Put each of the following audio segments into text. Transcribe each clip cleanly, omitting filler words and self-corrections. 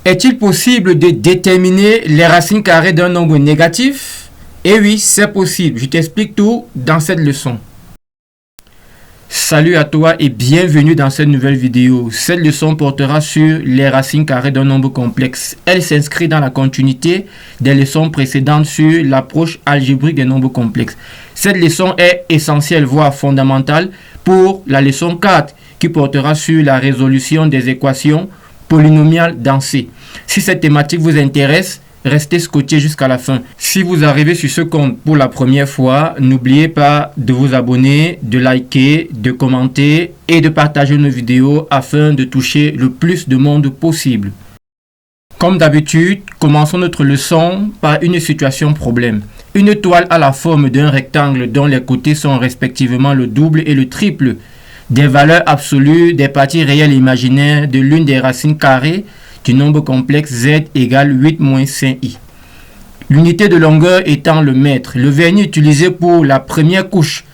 Est-il possible de déterminer les racines carrées d'un nombre négatif? Eh oui, c'est possible. Je t'explique tout dans cette leçon. Salut à toi et bienvenue dans cette nouvelle vidéo. Cette leçon portera sur les racines carrées d'un nombre complexe. Elle s'inscrit dans la continuité des leçons précédentes sur l'approche algébrique des nombres complexes. Cette leçon est essentielle, voire fondamentale, pour la leçon 4 qui portera sur la résolution des équations polynomiales densées. Si cette thématique vous intéresse, restez scotché jusqu'à la fin. Si vous arrivez sur ce compte pour la première fois, n'oubliez pas de vous abonner, de liker, de commenter et de partager nos vidéos afin de toucher le plus de monde possible. Comme d'habitude, commençons notre leçon par une situation problème. Une toile a la forme d'un rectangle dont les côtés sont respectivement le double et le triple des valeurs absolues des parties réelles et imaginaires de l'une des racines carrées du nombre complexe z égale 8 moins 5i. L'unité de longueur étant le mètre. Le vernis utilisé pour la première couche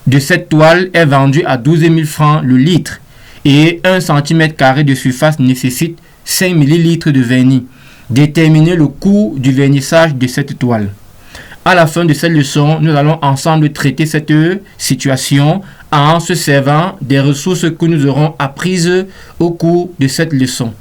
de cette toile est vendu à 12 000 francs le litre et 1 cm² de surface nécessite 5 ml de vernis. Déterminer le coût du vernissage de cette toile. À la fin de cette leçon, nous allons ensemble traiter cette situation en se servant des ressources que nous aurons apprises au cours de cette leçon.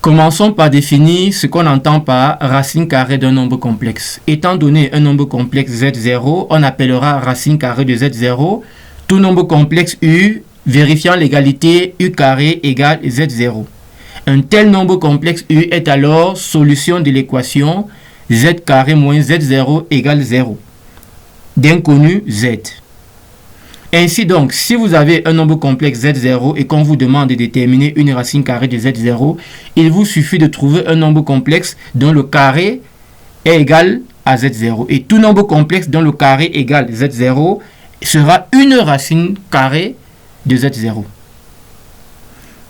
Commençons par définir ce qu'on entend par racine carrée d'un nombre complexe. Étant donné un nombre complexe z0, on appellera racine carrée de z0 tout nombre complexe u vérifiant l'égalité u carré égale z0. Un tel nombre complexe u est alors solution de l'équation z carré moins z0 égale 0 d'inconnu z. Ainsi donc, si vous avez un nombre complexe z0 et qu'on vous demande de déterminer une racine carrée de z0, il vous suffit de trouver un nombre complexe dont le carré est égal à z0. Et tout nombre complexe dont le carré est égal à z0 sera une racine carrée de z0.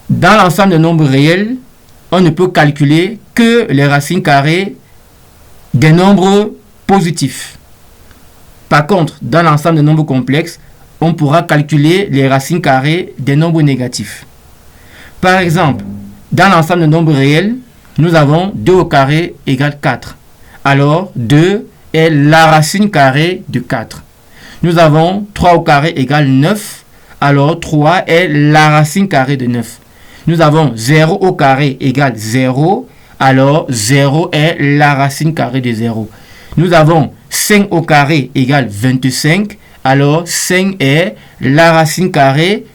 Dans l'ensemble des nombres réels, on ne peut calculer que les racines carrées des nombres positifs. Par contre, dans l'ensemble des nombres complexes, on pourra calculer les racines carrées des nombres négatifs. Par exemple, dans l'ensemble des nombres réels, nous avons 2 au carré égale 4. Alors, 2 est la racine carrée de 4. Nous avons 3 au carré égale 9. Alors, 3 est la racine carrée de 9. Nous avons 0 au carré égale 0. Alors, 0 est la racine carrée de 0. Nous avons 5 au carré égale 25. Alors, 5 est la racine carrée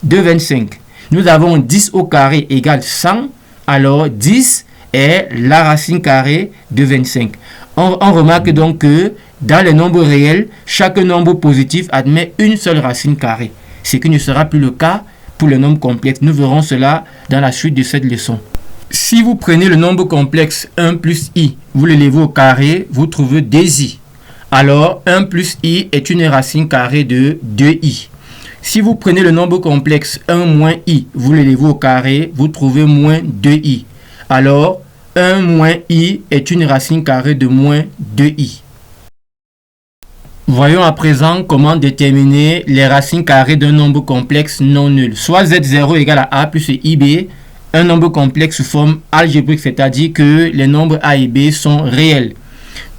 de 25. Nous avons 10 au carré égale 100. Alors, 10 est la racine carrée de 25. On remarque donc que dans les nombres réels, chaque nombre positif admet une seule racine carrée. Ce qui ne sera plus le cas pour les nombres complexes. Nous verrons cela dans la suite de cette leçon. Si vous prenez le nombre complexe 1 plus i, vous l'élevez au carré, vous trouvez 2i. Alors, 1 plus i est une racine carrée de 2i. Si vous prenez le nombre complexe 1 moins i, vous l'élevez au carré, vous trouvez moins 2i. Alors, 1 moins i est une racine carrée de moins 2i. Voyons à présent comment déterminer les racines carrées d'un nombre complexe non nul. Soit z0 égale à a plus ib, un nombre complexe sous forme algébrique, c'est-à-dire que les nombres a et b sont réels.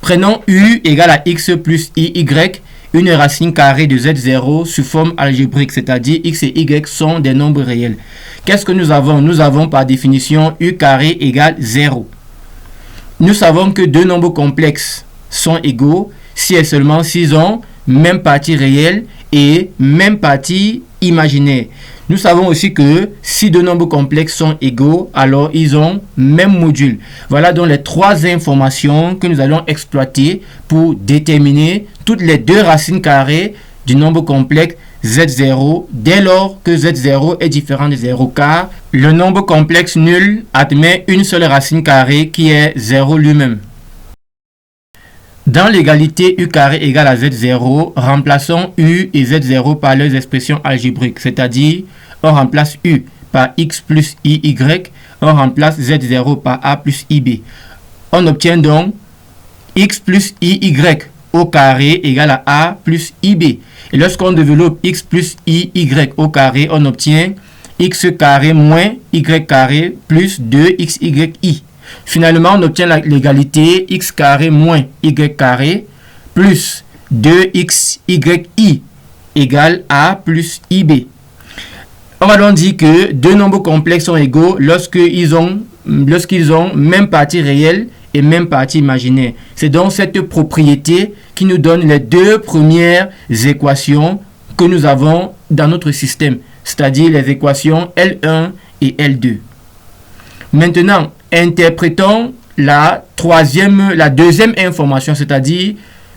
Prenons u égale à x plus iy, une racine carrée de z0 sous forme algébrique, c'est-à-dire x et y sont des nombres réels. Qu'est-ce que nous avons? Nous avons par définition u carré égale 0. Nous savons que deux nombres complexes sont égaux si et seulement s'ils ont même partie réelle et même partie imaginaire. Nous savons aussi que si deux nombres complexes sont égaux, alors ils ont même module. Voilà donc les trois informations que nous allons exploiter pour déterminer toutes les deux racines carrées du nombre complexe z0 dès lors que z0 est différent de 0 car le nombre complexe nul admet une seule racine carrée qui est 0 lui-même. Dans l'égalité u carré égale à z0, remplaçons u et z0 par leurs expressions algébriques, c'est-à-dire on remplace u par x plus iy, on remplace z0 par a plus ib. On obtient donc x plus iy au carré égale à a plus ib. Et lorsqu'on développe x plus iy au carré, on obtient x carré moins y carré plus 2xyi. Finalement, on obtient l'égalité x carré moins y carré plus 2xyi égale a plus ib. On va donc dire que deux nombres complexes sont égaux lorsqu'ils ont même partie réelle et même partie imaginaire. C'est donc cette propriété qui nous donne les deux premières équations que nous avons dans notre système, c'est-à-dire les équations L1 et L2. Maintenant, interprétons la deuxième information, c'est-à-dire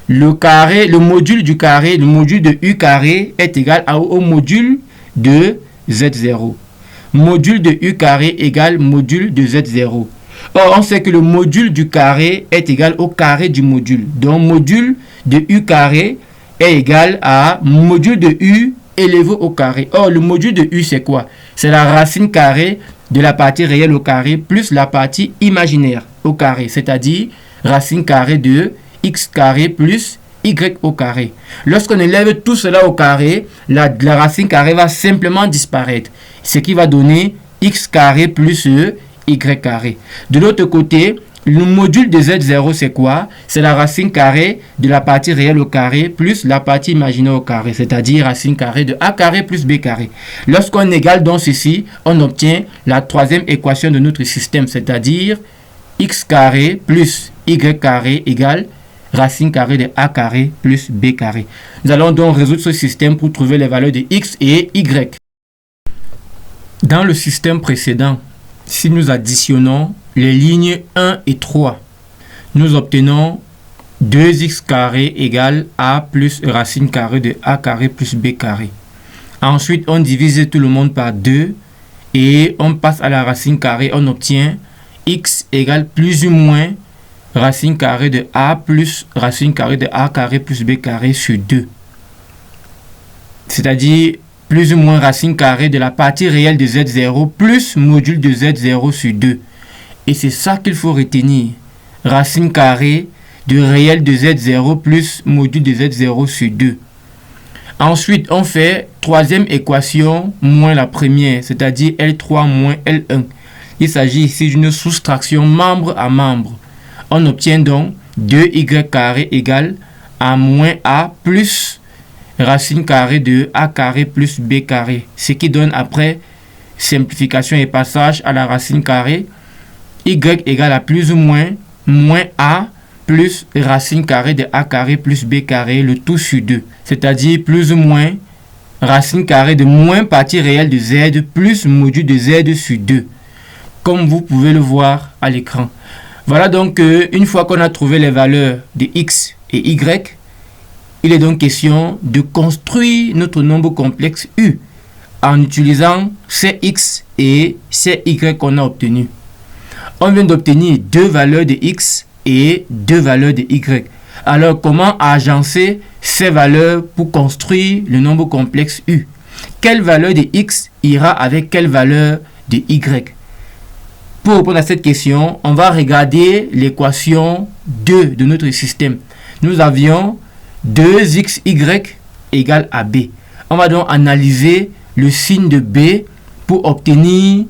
le module du carré, le module de U carré est égal au module de Z0. Module de U carré égale module de Z0. Or, on sait que le module du carré est égal au carré du module. Donc, module de U carré est égal à module de U élevé au carré. Or, le module de U, c'est quoi? C'est la racine carrée de la partie réelle au carré plus la partie imaginaire au carré, c'est-à-dire racine carrée de x carré plus y au carré. Lorsqu'on élève tout cela au carré, la racine carrée va simplement disparaître, ce qui va donner x carré plus y carré. De l'autre côté, le module de Z0, c'est quoi? C'est la racine carrée de la partie réelle au carré plus la partie imaginaire au carré, c'est-à-dire racine carrée de a carré plus b carré. Lorsqu'on égale donc ceci, on obtient la troisième équation de notre système, c'est-à-dire x carré plus y carré égale racine carrée de a carré plus b carré. Nous allons donc résoudre ce système pour trouver les valeurs de x et y. Dans le système précédent, si nous additionnons les lignes 1 et 3, nous obtenons 2x carré égale a plus racine carrée de a carré plus b carré. Ensuite, on divise tout le monde par 2 et on passe à la racine carrée. On obtient x égale plus ou moins racine carrée de a plus racine carrée de a carré plus b carré sur 2. C'est-à-dire plus ou moins racine carrée de la partie réelle de Z0 plus module de Z0 sur 2. Et c'est ça qu'il faut retenir. Racine carrée de réel de Z0 plus module de Z0 sur 2. Ensuite, on fait troisième équation moins la première, c'est-à-dire L3 moins L1. Il s'agit ici d'une soustraction membre à membre. On obtient donc 2y carré égale a moins a plus racine carrée de a carré plus b carré. Ce qui donne après simplification et passage à la racine carrée y égale à plus ou moins a plus racine carrée de a carré plus b carré, le tout sur 2. C'est-à-dire plus ou moins racine carrée de moins partie réelle de z plus module de z sur 2. Comme vous pouvez le voir à l'écran. Voilà donc une fois qu'on a trouvé les valeurs de x et y, il est donc question de construire notre nombre complexe U en utilisant ces x et ces y qu'on a obtenus. On vient d'obtenir deux valeurs de x et deux valeurs de y. Alors, comment agencer ces valeurs pour construire le nombre complexe U? Quelle valeur de x ira avec quelle valeur de y? Pour répondre à cette question, on va regarder l'équation 2 de notre système. Nous avions 2xy égale à b. On va donc analyser le signe de b pour obtenir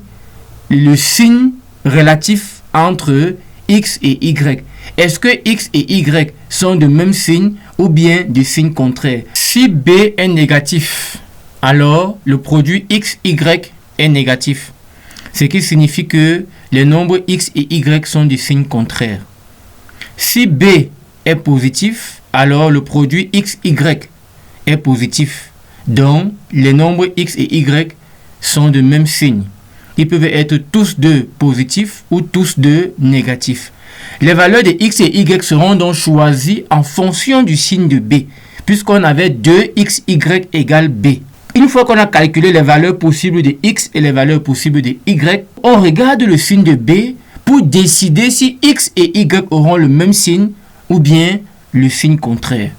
le signe relatif entre x et y. Est-ce que x et y sont de même signe ou bien de signes contraires? Si b est négatif, alors le produit x, y est négatif. Ce qui signifie que les nombres x et y sont des signes contraires. Si b est positif, alors le produit x, y est positif. Donc, les nombres x et y sont de même signe. Ils peuvent être tous deux positifs ou tous deux négatifs. Les valeurs de x et y seront donc choisies en fonction du signe de b, puisqu'on avait 2xy égale b. Une fois qu'on a calculé les valeurs possibles de x et les valeurs possibles de y, on regarde le signe de b pour décider si x et y auront le même signe ou bien le signe contraire.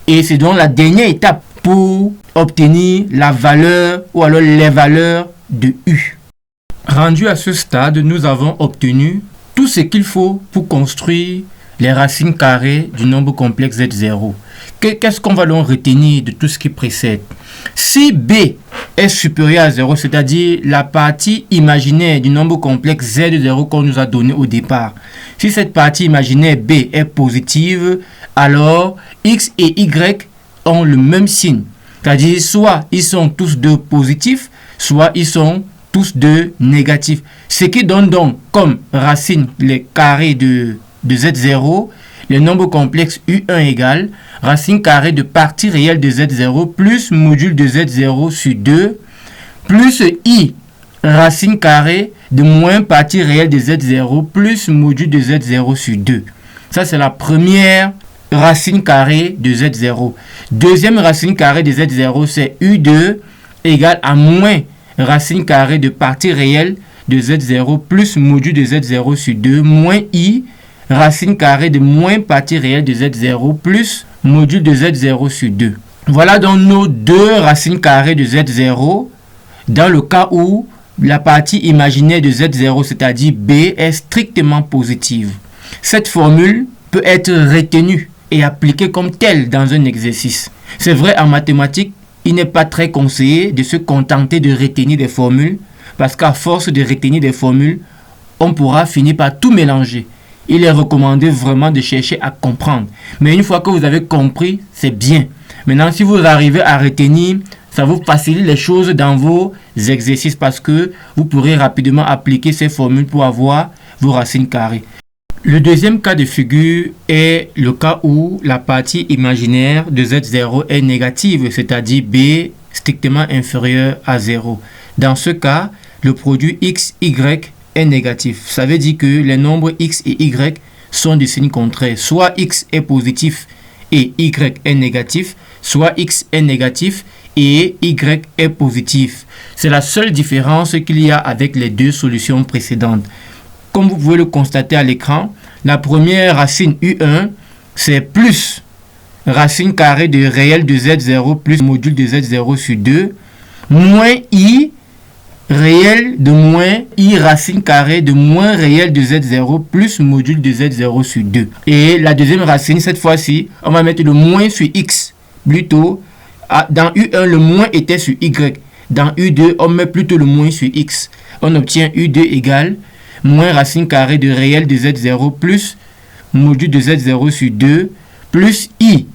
Et c'est donc la dernière étape pour obtenir la valeur ou alors les valeurs de U. Rendu à ce stade, nous avons obtenu tout ce qu'il faut pour construire les racines carrées du nombre complexe Z0. Qu'est-ce qu'on va donc retenir de tout ce qui précède? Si B est supérieur à 0, c'est-à-dire la partie imaginaire du nombre complexe Z0 qu'on nous a donné au départ, si cette partie imaginaire B est positive, alors X et Y ont le même signe. C'est-à-dire soit ils sont tous deux positifs, soit ils sont tous deux négatifs. Ce qui donne donc comme racine les carrés de Z0, le nombre complexe U1 égale racine carrée de partie réelle de Z0 plus module de Z0 sur 2 plus I racine carrée de moins partie réelle de Z0 plus module de Z0 sur 2. Ça, c'est la première racine carrée de Z0. Deuxième racine carrée de Z0, c'est U2 égale à moins racine carrée de partie réelle de Z0 plus module de Z0 sur 2 moins I racine carrée de moins partie réelle de Z0 plus module de Z0 sur 2. Voilà donc nos deux racines carrées de Z0 dans le cas où la partie imaginaire de Z0, c'est-à-dire B, est strictement positive. Cette formule peut être retenue et appliquée comme telle dans un exercice. C'est vrai, en mathématiques, il n'est pas très conseillé de se contenter de retenir des formules parce qu'à force de retenir des formules, on pourra finir par tout mélanger. Il est recommandé vraiment de chercher à comprendre. Mais une fois que vous avez compris, c'est bien. Maintenant, si vous arrivez à retenir, ça vous facilite les choses dans vos exercices parce que vous pourrez rapidement appliquer ces formules pour avoir vos racines carrées. Le deuxième cas de figure est le cas où la partie imaginaire de Z0 est négative, c'est-à-dire B strictement inférieur à 0. Dans ce cas, le produit X, Y est négatif. Ça veut dire que les nombres X et Y sont de signes contraires. Soit X est positif et Y est négatif, soit X est négatif et Y est positif. C'est la seule différence qu'il y a avec les deux solutions précédentes. Comme vous pouvez le constater à l'écran, la première racine U1, c'est plus racine carrée de réel de Z0 plus module de Z0 sur 2, moins I réel de moins I racine carrée de moins réel de Z0 plus module de Z0 sur 2. Et la deuxième racine, cette fois-ci, on va mettre le moins sur X. Plutôt, dans U1, le moins était sur Y. Dans U2, on met plutôt le moins sur X. On obtient U2 égale moins racine carrée de réel de Z0 plus module de Z0 sur 2 plus I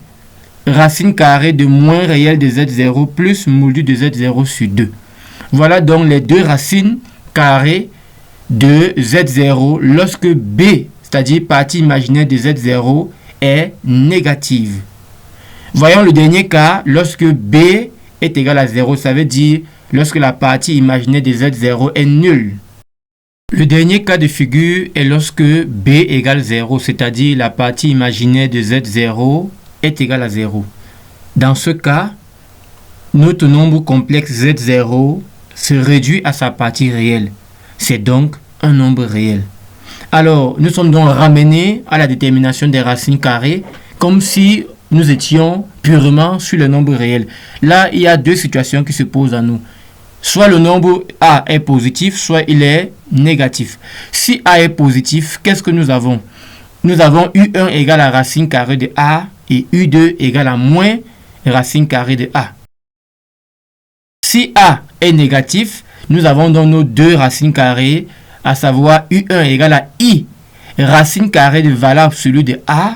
racine carrée de moins réel de Z0 plus module de Z0 sur 2. Voilà donc les deux racines carrées de Z0 lorsque B, c'est-à-dire partie imaginaire de Z0, est négative. Voyons le dernier cas, lorsque B est égal à 0, ça veut dire lorsque la partie imaginaire de Z0 est nulle. Le dernier cas de figure est lorsque B égale 0, c'est-à-dire la partie imaginaire de Z0 est égale à 0. Dans ce cas, notre nombre complexe Z0 se réduit à sa partie réelle. C'est donc un nombre réel. Alors, nous sommes donc ramenés à la détermination des racines carrées comme si nous étions purement sur le nombre réel. Là, il y a deux situations qui se posent à nous. Soit le nombre A est positif, soit il est négatif. Si A est positif, qu'est-ce que nous avons? Nous avons U1 égale à racine carrée de A et U2 égale à moins racine carrée de A. Si A est négatif, nous avons donc nos deux racines carrées, à savoir U1 égale à I racine carrée de valeur absolue de A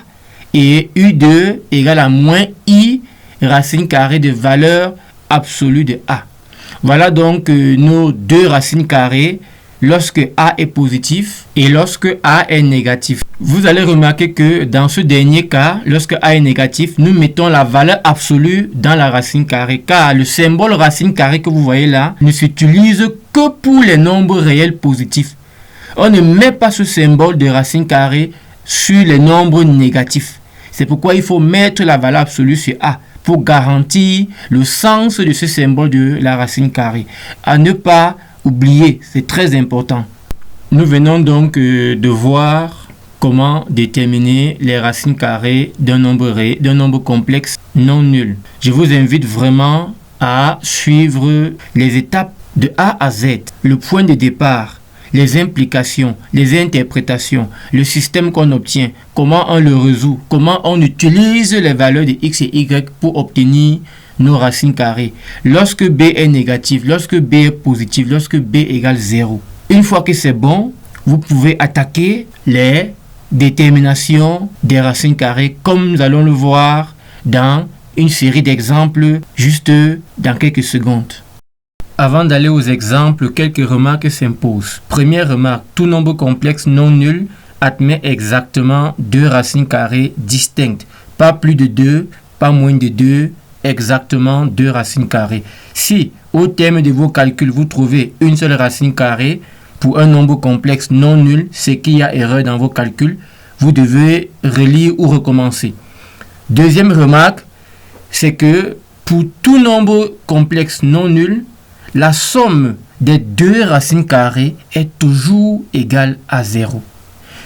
et U2 égale à moins I racine carrée de valeur absolue de A. Voilà donc nos deux racines carrées lorsque A est positif et lorsque A est négatif. Vous allez remarquer que dans ce dernier cas, lorsque A est négatif, nous mettons la valeur absolue dans la racine carrée, car le symbole racine carrée que vous voyez là ne s'utilise que pour les nombres réels positifs. On ne met pas ce symbole de racine carrée sur les nombres négatifs. C'est pourquoi il faut mettre la valeur absolue sur A pour garantir le sens de ce symbole de la racine carrée. À ne pas oublier, c'est très important. Nous venons donc de voir comment déterminer les racines carrées d'un nombre complexe non nul. Je vous invite vraiment à suivre les étapes de A à Z. Le point de départ, les implications, les interprétations, le système qu'on obtient, comment on le résout, comment on utilise les valeurs de x et y pour obtenir nos racines carrées. Lorsque b est négatif, lorsque b est positif, lorsque b égale 0. Une fois que c'est bon, vous pouvez attaquer les déterminations des racines carrées comme nous allons le voir dans une série d'exemples juste dans quelques secondes. Avant d'aller aux exemples, quelques remarques s'imposent. Première remarque, tout nombre complexe non nul admet exactement deux racines carrées distinctes. Pas plus de 2, pas moins de 2, exactement deux racines carrées. Si, au terme de vos calculs, vous trouvez une seule racine carrée pour un nombre complexe non nul, c'est qu'il y a erreur dans vos calculs. Vous devez relire ou recommencer. Deuxième remarque, c'est que pour tout nombre complexe non nul, la somme des deux racines carrées est toujours égale à 0.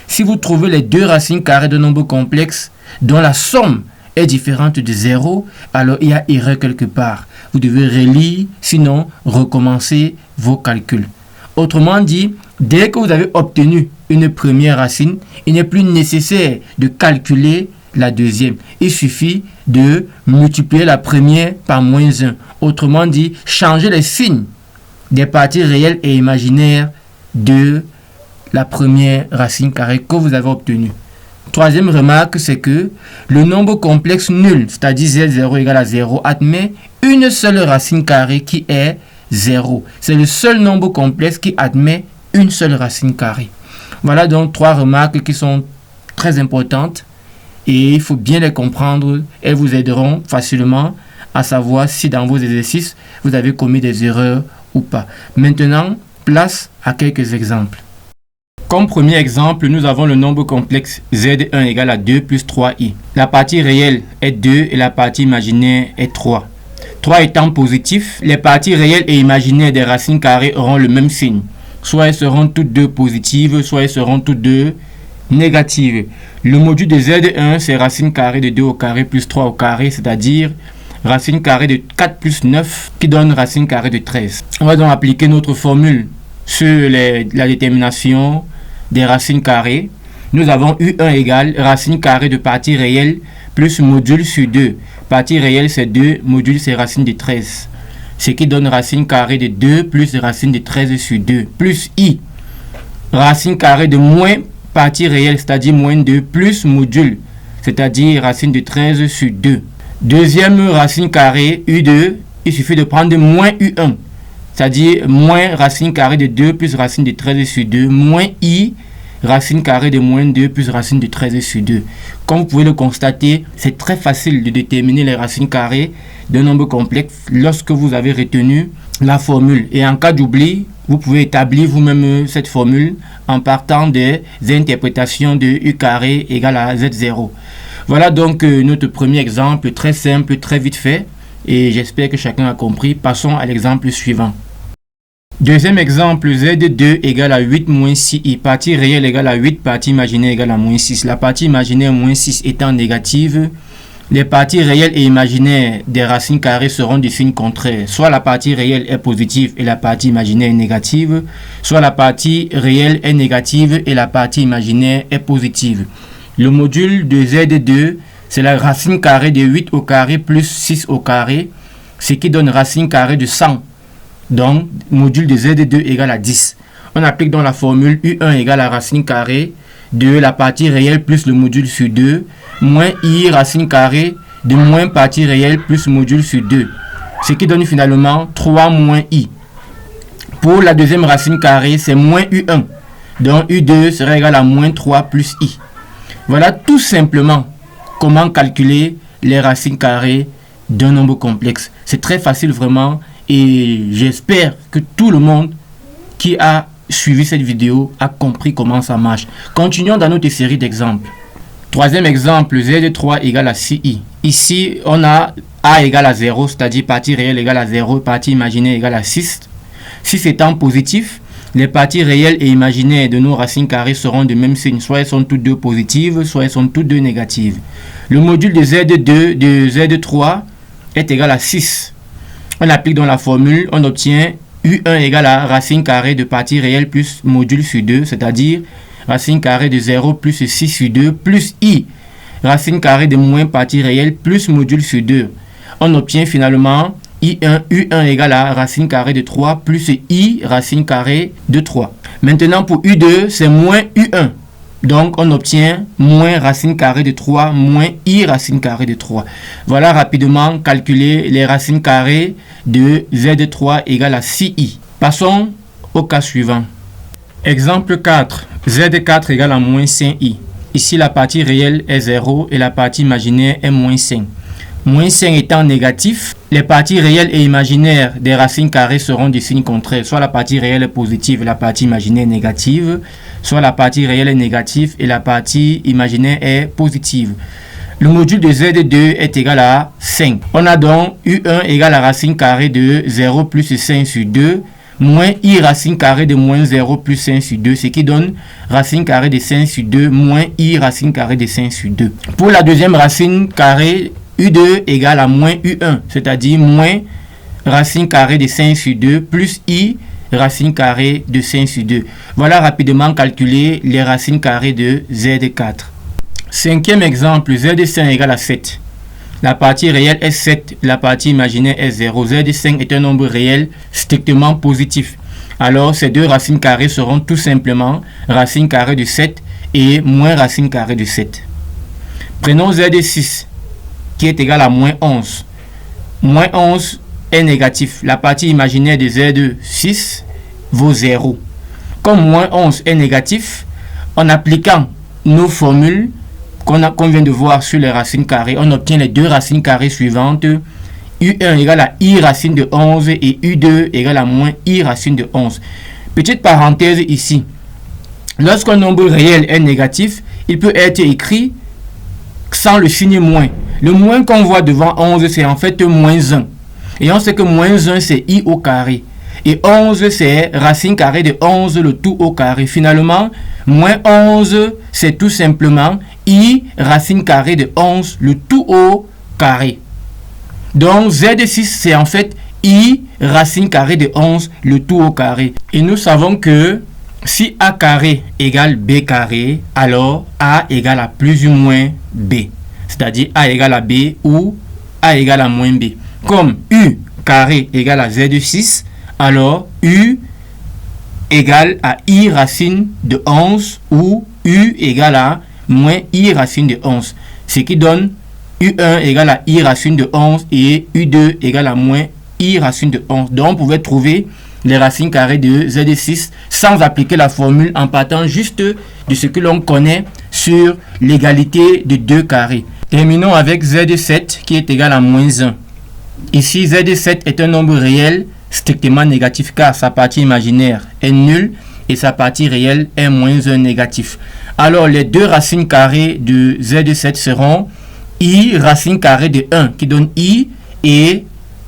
Si vous trouvez les deux racines carrées d'un nombre complexe dont la somme est différente de 0, alors il y a erreur quelque part. Vous devez relire, sinon recommencer vos calculs. Autrement dit, dès que vous avez obtenu une première racine, il n'est plus nécessaire de calculer la deuxième. Il suffit de multiplier la première par moins 1. Autrement dit, changer les signes des parties réelles et imaginaires de la première racine carrée que vous avez obtenue. Troisième remarque, c'est que le nombre complexe nul, c'est-à-dire z0 égale à 0, admet une seule racine carrée qui est 0. C'est le seul nombre complexe qui admet une seule racine carrée. Voilà donc trois remarques qui sont très importantes et il faut bien les comprendre. Elles vous aideront facilement à savoir si dans vos exercices vous avez commis des erreurs ou pas. Maintenant, place à quelques exemples. Comme premier exemple, nous avons le nombre complexe z1 égale à 2 plus 3i. La partie réelle est 2 et la partie imaginaire est 3. 3 étant positif, les parties réelles et imaginaires des racines carrées auront le même signe. Soit elles seront toutes deux positives, soit elles seront toutes deux négatives. Le module de z1, c'est racine carrée de 2 au carré plus 3 au carré, c'est-à-dire racine carrée de 4 plus 9 qui donne racine carrée de 13. On va donc appliquer notre formule sur la détermination des racines carrées. Nous avons U1 égale racine carrée de partie réelle plus module sur 2. Partie réelle c'est 2, module c'est racine de 13. Ce qui donne racine carrée de 2 plus racine de 13 sur 2. Plus I, racine carrée de moins partie réelle, c'est-à-dire moins 2, plus module, c'est-à-dire racine de 13 sur 2. Deuxième racine carrée, U2, il suffit de prendre moins U1, c'est-à-dire moins racine carrée de 2 plus racine de 13 sur 2, moins I, racine carrée de moins 2 plus racine de 13 sur 2. Comme vous pouvez le constater, c'est très facile de déterminer les racines carrées d'un nombre complexe lorsque vous avez retenu la formule. Et en cas d'oubli, vous pouvez établir vous-même cette formule en partant des interprétations de U carré égale à Z0. Voilà donc notre premier exemple, très simple, très vite fait. Et j'espère que chacun a compris. Passons à l'exemple suivant. Deuxième exemple, Z2 égale à 8 moins 6i. Partie réelle égale à 8, partie imaginaire égale à moins 6. La partie imaginaire moins 6 étant négative, les parties réelles et imaginaires des racines carrées seront du signe contraire. Soit la partie réelle est positive et la partie imaginaire est négative, soit la partie réelle est négative et la partie imaginaire est positive. Le module de Z2, c'est la racine carrée de 8 au carré plus 6 au carré, ce qui donne racine carrée de 100. Donc, module de Z2 égale à 10. On applique donc la formule U1 égale à racine carrée de la partie réelle plus le module sur 2, moins I racine carrée de moins partie réelle plus module sur 2. Ce qui donne finalement 3 moins I. Pour la deuxième racine carrée, c'est moins U1. Donc, U2 sera égal à moins 3 plus I. Voilà tout simplement comment calculer les racines carrées d'un nombre complexe. C'est très facile vraiment. Et j'espère que tout le monde qui a suivi cette vidéo a compris comment ça marche. Continuons dans notre série d'exemples. Troisième exemple, Z3 égale à 6i. Ici, on a A égale à 0, c'est-à-dire partie réelle égale à 0, partie imaginaire égale à 6. 6 étant positif, les parties réelles et imaginaires de nos racines carrées seront de même signe. Soit elles sont toutes deux positives, soit elles sont toutes deux négatives. Le module de Z2 de Z3 est égal à 6. On applique dans la formule, on obtient U1 égale à racine carrée de partie réelle plus module sur 2, c'est-à-dire racine carrée de 0 plus 6 sur 2 plus I, racine carrée de moins partie réelle plus module sur 2. On obtient finalement U1 égale à racine carrée de 3 plus I racine carrée de 3. Maintenant pour U2, c'est moins U1. Donc on obtient moins racine carrée de 3 moins I racine carrée de 3. Voilà rapidement calculer les racines carrées de Z3 égale à 6I. Passons au cas suivant. Exemple 4. Z4 égale à moins 5I. Ici la partie réelle est 0 et la partie imaginaire est moins 5. Moins 5 étant négatif, les parties réelles et imaginaires des racines carrées seront du signe contraire. Soit la partie réelle est positive et la partie imaginaire est négative, soit la partie réelle est négative et la partie imaginaire est positive. Le module de Z2 est égal à 5. On a donc U1 égale à racine carrée de 0 plus 5 sur 2 moins I racine carrée de moins 0 plus 5 sur 2, ce qui donne racine carrée de 5 sur 2 moins I racine carrée de 5 sur 2. Pour la deuxième racine carrée, U2 égale à moins U1, c'est-à-dire moins racine carrée de 5 sur 2 plus I racine carrée de 5 sur 2. Voilà rapidement calculer les racines carrées de Z4. Cinquième exemple, Z5 égale à 7. La partie réelle est 7, la partie imaginaire est 0. Z5 est un nombre réel strictement positif. Alors ces deux racines carrées seront tout simplement racine carrée de 7 et moins racine carrée de 7. Prenons Z6 qui est égal à moins 11. Moins 11 est négatif. La partie imaginaire de Z6 vaut 0. Comme moins 11 est négatif, en appliquant nos formules qu'on vient de voir sur les racines carrées, on obtient les deux racines carrées suivantes. U1 égale à I racine de 11 et U2 égale à moins I racine de 11. Petite parenthèse ici. Lorsqu'un nombre réel est négatif, il peut être écrit sans le signe moins. Le moins qu'on voit devant 11, c'est en fait moins 1. Et on sait que moins 1, c'est I au carré. Et 11, c'est racine carrée de 11, le tout au carré. Finalement, moins 11, c'est tout simplement I racine carrée de 11, le tout au carré. Donc, Z6, c'est en fait I racine carrée de 11, le tout au carré. Et nous savons que si A carré égale B carré, alors A égale à plus ou moins B. C'est-à-dire A égale à B ou A égale à moins B. Comme U carré égale à Z6, alors U égale à I racine de 11 ou U égale à moins I racine de 11. Ce qui donne U1 égale à I racine de 11 et U2 égale à moins I racine de 11. Donc on pouvait trouver les racines carrées de Z6 sans appliquer la formule en partant juste de ce que l'on connaît sur l'égalité de deux carrés. Terminons avec Z7 qui est égal à moins 1. Ici, Z7 est un nombre réel strictement négatif car sa partie imaginaire est nulle et sa partie réelle est moins 1 négatif. Alors, les deux racines carrées de Z7 seront I racine carrée de 1 qui donne I et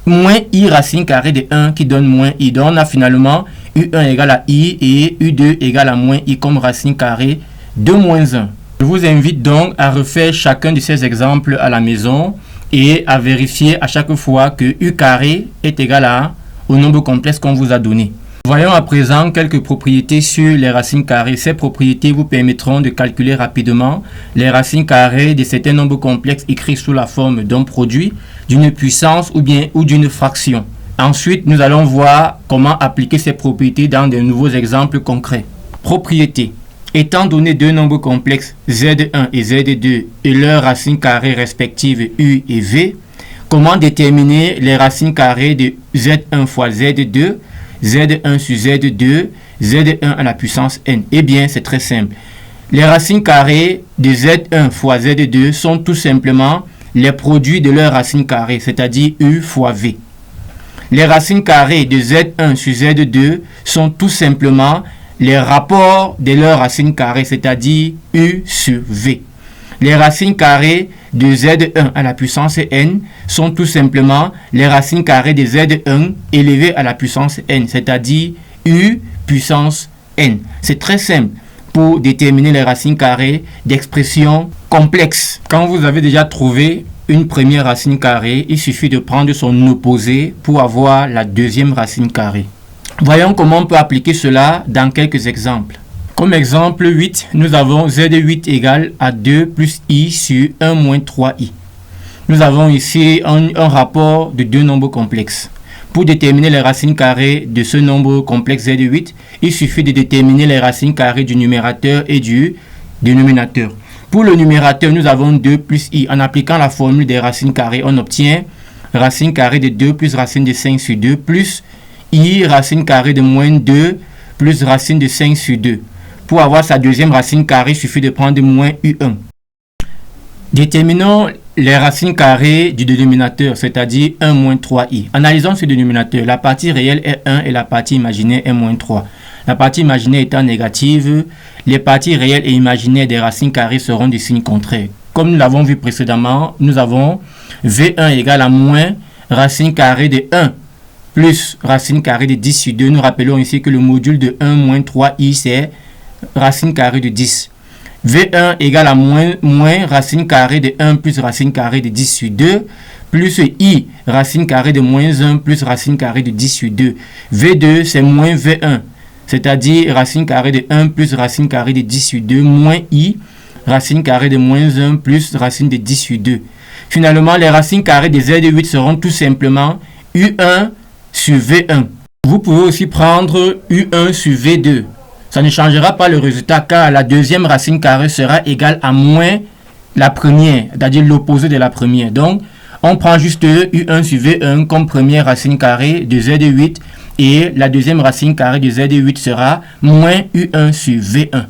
moins I racine carrée de 1 qui donne moins I. Donc, on a finalement U1 égale à I et U2 égale à moins I comme racine carrée de moins 1. Je vous invite donc à refaire chacun de ces exemples à la maison et à vérifier à chaque fois que U carré est égal au nombre complexe qu'on vous a donné. Voyons à présent quelques propriétés sur les racines carrées. Ces propriétés vous permettront de calculer rapidement les racines carrées de certains nombres complexes écrits sous la forme d'un produit, d'une puissance ou d'une fraction. Ensuite, nous allons voir comment appliquer ces propriétés dans de nouveaux exemples concrets. Propriétés. Étant donné deux nombres complexes Z1 et Z2 et leurs racines carrées respectives U et V, comment déterminer les racines carrées de Z1 fois Z2, Z1 sur Z2, Z1 à la puissance n? Eh bien, c'est très simple. Les racines carrées de Z1 fois Z2 sont tout simplement les produits de leurs racines carrées, c'est-à-dire U fois V. Les racines carrées de Z1 sur Z2 sont tout simplement les rapports de leurs racines carrées, c'est-à-dire U sur V. Les racines carrées de Z1 à la puissance n sont tout simplement les racines carrées de Z1 élevées à la puissance n, c'est-à-dire U puissance n. C'est très simple pour déterminer les racines carrées d'expressions complexes. Quand vous avez déjà trouvé une première racine carrée, il suffit de prendre son opposé pour avoir la deuxième racine carrée. Voyons comment on peut appliquer cela dans quelques exemples. Comme exemple 8, nous avons Z8 égale à 2 plus I sur 1 moins 3I. Nous avons ici un rapport de deux nombres complexes. Pour déterminer les racines carrées de ce nombre complexe Z8, il suffit de déterminer les racines carrées du numérateur et du dénominateur. Pour le numérateur, nous avons 2 plus I. En appliquant la formule des racines carrées, on obtient racine carrée de 2 plus racine de 5 sur 2 plus I racine carrée de moins 2 plus racine de 5 sur 2. Pour avoir sa deuxième racine carrée, il suffit de prendre moins U1. Déterminons les racines carrées du dénominateur, c'est-à-dire 1 moins 3i. Analysons ce dénominateur. La partie réelle est 1 et la partie imaginaire est moins 3. La partie imaginaire étant négative, les parties réelles et imaginaires des racines carrées seront de signe contraire. Comme nous l'avons vu précédemment, nous avons V1 égale à moins racine carrée de 1 plus racine carrée de 10 sur 2. Nous rappelons ici que le module de 1 moins 3i, c'est racine carrée de 10. V1 égale à moins racine carrée de 1 plus racine carrée de 10 sur 2 plus I racine carrée de moins 1 plus racine carrée de 10 sur 2. V2 c'est moins V1, c'est-à-dire racine carrée de 1 plus racine carrée de 10 sur 2 moins I racine carrée de moins 1 plus racine de 10 sur 2. Finalement, les racines carrées de Z8 seront tout simplement U1 sur V1. Vous pouvez aussi prendre U1 sur V2. Ça ne changera pas le résultat car la deuxième racine carrée sera égale à moins la première, c'est-à-dire l'opposé de la première. Donc, on prend juste U1 sur V1 comme première racine carrée de Z8 et la deuxième racine carrée de Z8 sera moins U1 sur V1.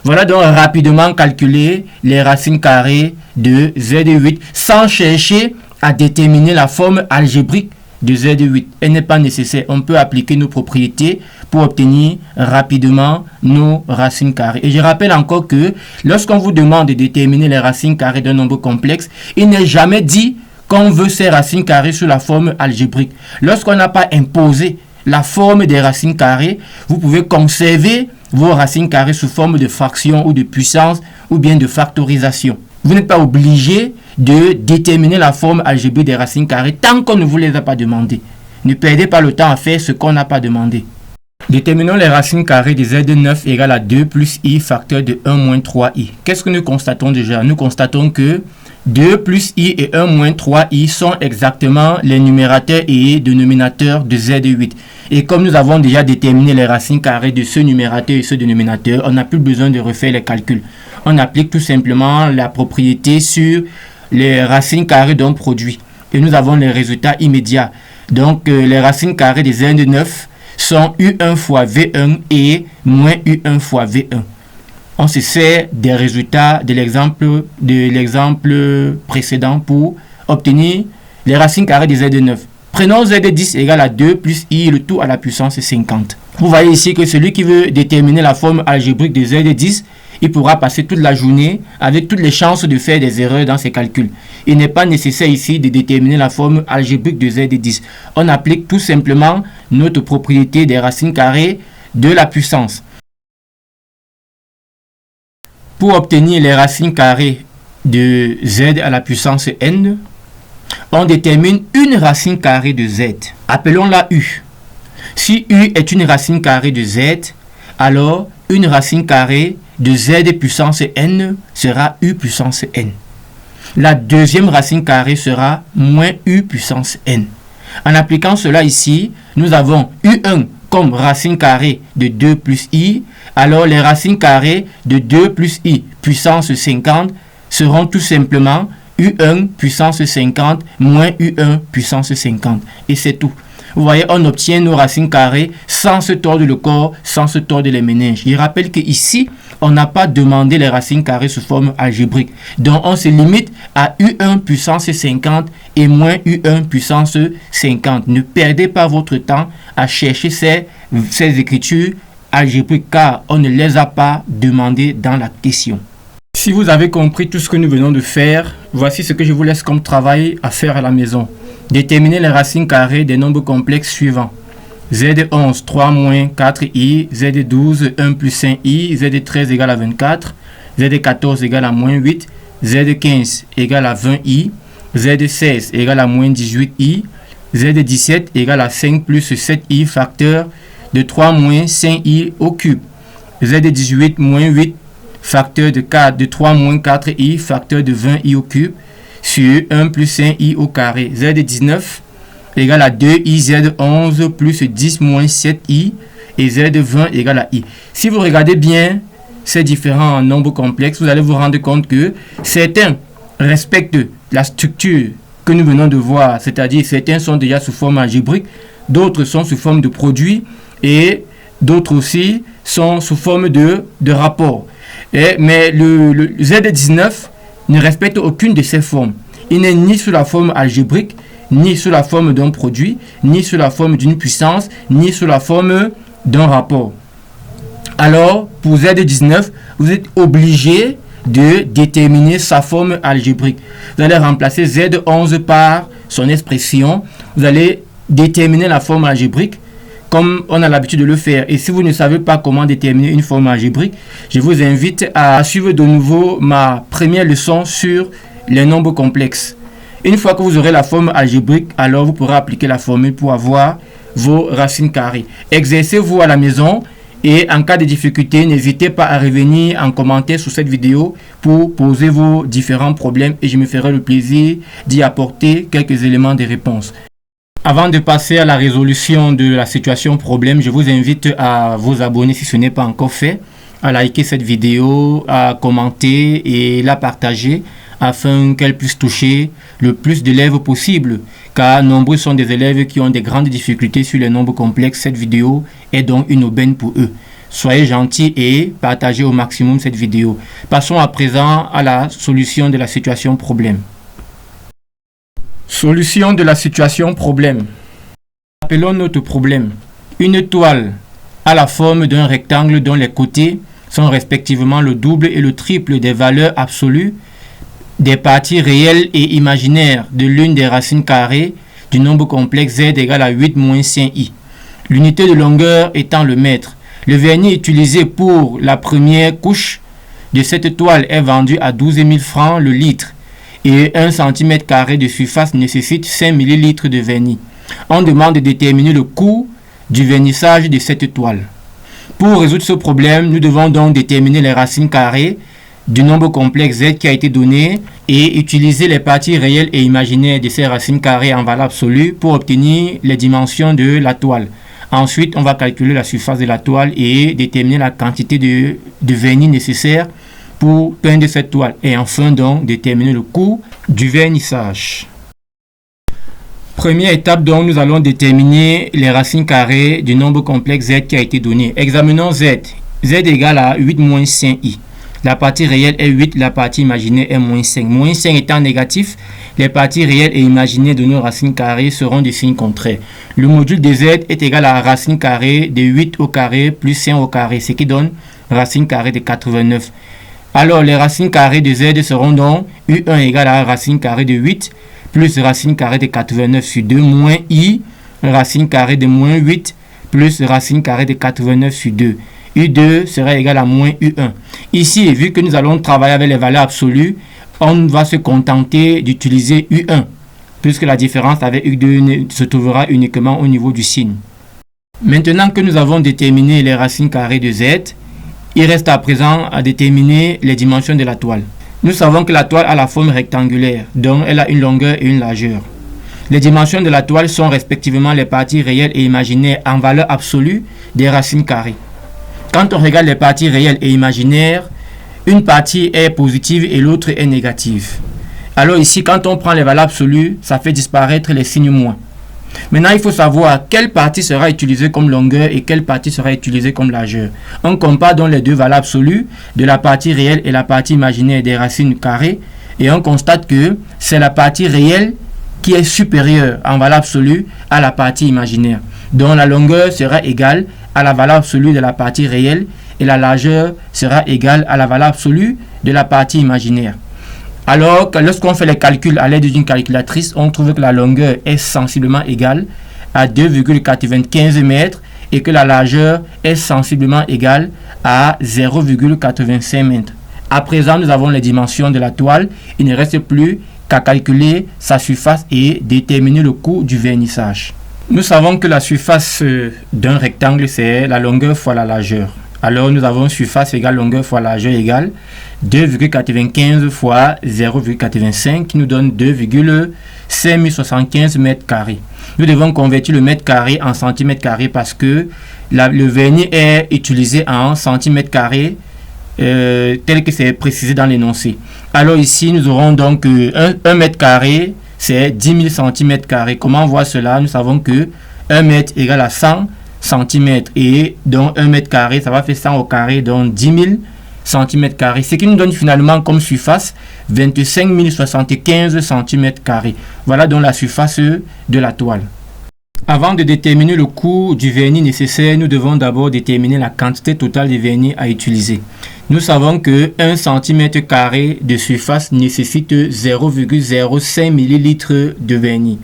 Voilà donc rapidement calculer les racines carrées de Z8 sans chercher à déterminer la forme algébrique de Z8. Elle n'est pas nécessaire. On peut appliquer nos propriétés pour obtenir rapidement nos racines carrées. Et je rappelle encore que lorsqu'on vous demande de déterminer les racines carrées d'un nombre complexe, il n'est jamais dit qu'on veut ces racines carrées sous la forme algébrique. Lorsqu'on n'a pas imposé la forme des racines carrées, vous pouvez conserver vos racines carrées sous forme de fraction ou de puissance ou bien de factorisation. Vous n'êtes pas obligé de déterminer la forme algébrique des racines carrées tant qu'on ne vous les a pas demandées. Ne perdez pas le temps à faire ce qu'on n'a pas demandé. Déterminons les racines carrées de Z9 égale à 2 plus I facteur de 1 moins 3I. Qu'est-ce que nous constatons déjà? Nous constatons que 2 plus I et 1 moins 3I sont exactement les numérateurs et dénominateurs de Z8. Et comme nous avons déjà déterminé les racines carrées de ce numérateur et ce dénominateur, on n'a plus besoin de refaire les calculs. On applique tout simplement la propriété sur les racines carrées d'un produit. Et nous avons les résultats immédiats. Donc, les racines carrées de Z9 sont U1 fois V1 et moins U1 fois V1. On se sert des résultats de l'exemple précédent pour obtenir les racines carrées de Z9. Prenons Z10 égale à 2 plus I, le tout à la puissance 50. Vous voyez ici que celui qui veut déterminer la forme algébrique de Z10, il pourra passer toute la journée avec toutes les chances de faire des erreurs dans ses calculs. Il n'est pas nécessaire ici de déterminer la forme algébrique de Z10. On applique tout simplement notre propriété des racines carrées de la puissance. Pour obtenir les racines carrées de Z à la puissance n, on détermine une racine carrée de Z. Appelons-la U. Si U est une racine carrée de Z, alors une racine carrée de Z puissance n sera U puissance n. La deuxième racine carrée sera moins U puissance n. En appliquant cela ici, nous avons U1 comme racine carrée de 2 plus I, alors les racines carrées de 2 plus I puissance 50 seront tout simplement U1 puissance 50 moins U1 puissance 50. Et c'est tout. Vous voyez, on obtient nos racines carrées sans se tordre le corps, sans se tordre les méninges. Je rappelle qu'ici, on n'a pas demandé les racines carrées sous forme algébrique. Donc, on se limite à U1 puissance 50 et moins U1 puissance 50. Ne perdez pas votre temps à chercher ces écritures algébriques car on ne les a pas demandées dans la question. Si vous avez compris tout ce que nous venons de faire, voici ce que je vous laisse comme travail à faire à la maison. Déterminer les racines carrées des nombres complexes suivants. Z11, 3 moins 4i, Z12, 1 plus 5i, Z13 égale à 24, Z14 égale à moins 8, Z15 égale à 20i, Z16 égale à moins 18i, Z17 égale à 5 plus 7i facteur de 3 moins 5i au cube. Z de 18 moins 8 facteur de 4 de 3 moins 4i facteur de 20i au cube sur 1 plus 5i au carré. Z de 19 égale à 2i Z 11 plus 10 moins 7i et Z de 20 égale à i. Si vous regardez bien ces différents nombres complexes, vous allez vous rendre compte que certains respectent la structure que nous venons de voir, c'est-à-dire certains sont déjà sous forme algébrique, d'autres sont sous forme de produit et d'autres aussi sont sous forme de rapport. Mais le Z19 ne respecte aucune de ces formes. Il n'est ni sous la forme algébrique, ni sous la forme d'un produit, ni sous la forme d'une puissance, ni sous la forme d'un rapport. Alors, pour Z19, vous êtes obligé de déterminer sa forme algébrique. Vous allez remplacer Z11 par son expression. Vous allez déterminer la forme algébrique comme on a l'habitude de le faire. Et si vous ne savez pas comment déterminer une forme algébrique, je vous invite à suivre de nouveau ma première leçon sur les nombres complexes. Une fois que vous aurez la forme algébrique, alors vous pourrez appliquer la formule pour avoir vos racines carrées. Exercez-vous à la maison et en cas de difficulté, n'hésitez pas à revenir en commentaire sous cette vidéo pour poser vos différents problèmes et je me ferai le plaisir d'y apporter quelques éléments de réponse. Avant de passer à la résolution de la situation problème, je vous invite à vous abonner si ce n'est pas encore fait, à liker cette vidéo, à commenter et la partager afin qu'elle puisse toucher le plus d'élèves possible, car nombreux sont des élèves qui ont des grandes difficultés sur les nombres complexes. Cette vidéo est donc une aubaine pour eux. Soyez gentils et partagez au maximum cette vidéo. Passons à présent à la solution de la situation problème. Solution de la situation problème. Appelons notre problème. Une toile a la forme d'un rectangle dont les côtés sont respectivement le double et le triple des valeurs absolues des parties réelles et imaginaires de l'une des racines carrées du nombre complexe Z égale à 8 moins 5i. L'unité de longueur étant le mètre. Le vernis utilisé pour la première couche de cette toile est vendu à 12 000 francs le litre et 1 cm² de surface nécessite 5 ml de vernis. On demande de déterminer le coût du vernissage de cette toile. Pour résoudre ce problème, nous devons donc déterminer les racines carrées du nombre complexe Z qui a été donné et utiliser les parties réelles et imaginaires de ces racines carrées en valeur absolue pour obtenir les dimensions de la toile. Ensuite, on va calculer la surface de la toile et déterminer la quantité de vernis nécessaire pour peindre cette toile. Et enfin, donc, déterminer le coût du vernissage. Première étape, donc, nous allons déterminer les racines carrées du nombre complexe Z qui a été donné. Examinons Z. Z égale à 8 moins 5i. La partie réelle est 8, la partie imaginaire est moins 5. Moins 5 étant négatif, les parties réelles et imaginaires de nos racines carrées seront de signe contraire. Le module de Z est égal à racine carrée de 8 au carré plus 5 au carré, ce qui donne racine carrée de 89. Alors, les racines carrées de Z seront donc U1 égale à racine carrée de 8 plus racine carrée de 89 sur 2 moins I, racine carrée de moins 8 plus racine carrée de 89 sur 2. U2 sera égal à moins U1. Ici, vu que nous allons travailler avec les valeurs absolues, on va se contenter d'utiliser U1, puisque la différence avec U2 se trouvera uniquement au niveau du signe. Maintenant que nous avons déterminé les racines carrées de Z, il reste à présent à déterminer les dimensions de la toile. Nous savons que la toile a la forme rectangulaire, donc elle a une longueur et une largeur. Les dimensions de la toile sont respectivement les parties réelles et imaginaires en valeur absolue des racines carrées. Quand on regarde les parties réelles et imaginaires, une partie est positive et l'autre est négative. Alors ici, quand on prend les valeurs absolues, ça fait disparaître les signes moins. Maintenant, il faut savoir quelle partie sera utilisée comme longueur et quelle partie sera utilisée comme largeur. On compare donc les deux valeurs absolues de la partie réelle et la partie imaginaire des racines carrées et on constate que c'est la partie réelle qui est supérieure en valeur absolue à la partie imaginaire. Donc la longueur sera égale à la valeur absolue de la partie réelle et la largeur sera égale à la valeur absolue de la partie imaginaire. Alors que lorsqu'on fait les calculs à l'aide d'une calculatrice, on trouve que la longueur est sensiblement égale à 2,95 mètres et que la largeur est sensiblement égale à 0,85 mètres. À présent, nous avons les dimensions de la toile. Il ne reste plus qu'à calculer sa surface et déterminer le coût du vernissage. Nous savons que la surface d'un rectangle, c'est la longueur fois la largeur. Alors, nous avons surface égale longueur fois largeur égale 2,95 fois 0,85 qui nous donne 2,5075 mètres carrés. Nous devons convertir le mètre carré en centimètre carré parce que le vernis est utilisé en centimètres carrés tel que c'est précisé dans l'énoncé. Alors ici, nous aurons donc 1 mètre carré, c'est 10 000 centimètres carrés. Comment on voit cela? Nous savons que 1 mètre égale à 100 centimètres et donc 1 mètre carré, ça va faire 100 au carré, donc 10 000 centimètres carrés. Ce qui nous donne finalement comme surface 25 075 centimètres carrés. Voilà donc la surface de la toile. Avant de déterminer le coût du vernis nécessaire, nous devons d'abord déterminer la quantité totale de vernis à utiliser. Nous savons que 1 cm² de surface nécessite 0,05 ml de vernis.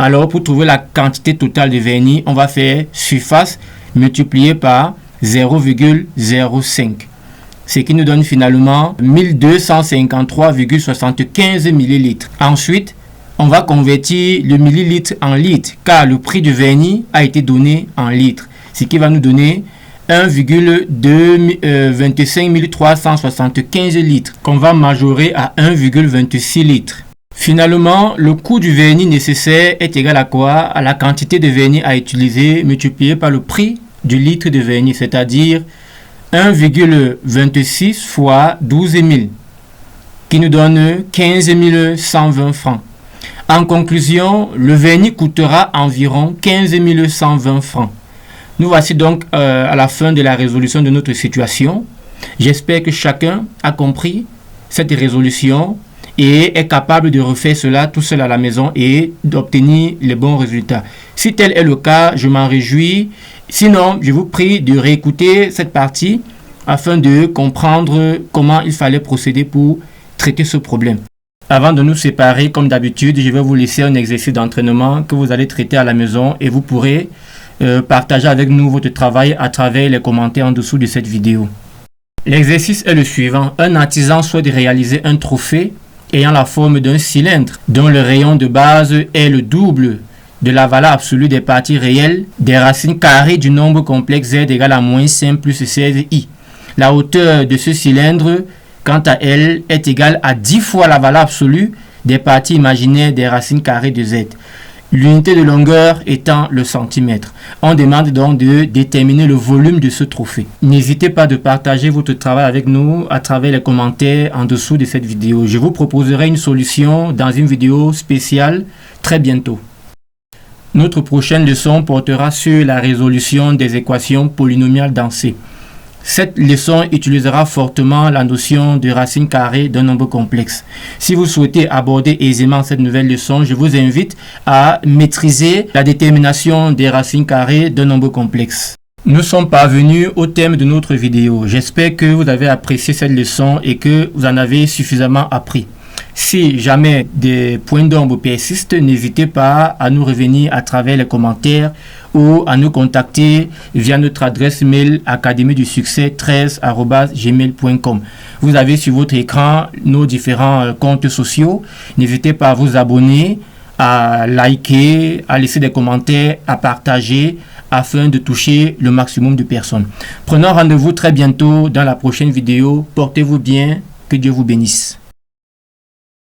Alors, pour trouver la quantité totale de vernis, on va faire surface multiplié par 0,05. Ce qui nous donne finalement 1253,75 ml. Ensuite, on va convertir le millilitre en litre car le prix du vernis a été donné en litres. Ce qui va nous donner 1,25 375 litres qu'on va majorer à 1,26 litres. Finalement, le coût du vernis nécessaire est égal à quoi? À la quantité de vernis à utiliser multiplié par le prix du litre de vernis, c'est-à-dire 1,26 fois 12 000 qui nous donne 15 120 francs. En conclusion, le vernis coûtera environ 15 120 francs. Nous voici donc à la fin de la résolution de notre situation. J'espère que chacun a compris cette résolution et est capable de refaire cela tout seul à la maison et d'obtenir les bons résultats. Si tel est le cas, je m'en réjouis. Sinon, je vous prie de réécouter cette partie afin de comprendre comment il fallait procéder pour traiter ce problème. Avant de nous séparer, comme d'habitude, je vais vous laisser un exercice d'entraînement que vous allez traiter à la maison et vous pourrez partager avec nous votre travail à travers les commentaires en dessous de cette vidéo. L'exercice est le suivant. Un artisan souhaite réaliser un trophée ayant la forme d'un cylindre dont le rayon de base est le double de la valeur absolue des parties réelles des racines carrées du nombre complexe z égale à moins 5 plus 16i. La hauteur de ce cylindre, quant à elle, est égale à 10 fois la valeur absolue des parties imaginaires des racines carrées de z. L'unité de longueur étant le centimètre. On demande donc de déterminer le volume de ce trophée. N'hésitez pas de partager votre travail avec nous à travers les commentaires en dessous de cette vidéo. Je vous proposerai une solution dans une vidéo spéciale très bientôt. Notre prochaine leçon portera sur la résolution des équations polynomiales dans C. Cette leçon utilisera fortement la notion de racine carrée d'un nombre complexe. Si vous souhaitez aborder aisément cette nouvelle leçon, je vous invite à maîtriser la détermination des racines carrées d'un nombre complexe. Nous sommes parvenus au thème de notre vidéo. J'espère que vous avez apprécié cette leçon et que vous en avez suffisamment appris. Si jamais des points d'ombre persistent, n'hésitez pas à nous revenir à travers les commentaires ou à nous contacter via notre adresse mail academiedusuccès13@gmail.com. Vous avez sur votre écran nos différents comptes sociaux. N'hésitez pas à vous abonner, à liker, à laisser des commentaires, à partager afin de toucher le maximum de personnes. Prenons rendez-vous très bientôt dans la prochaine vidéo. Portez-vous bien. Que Dieu vous bénisse.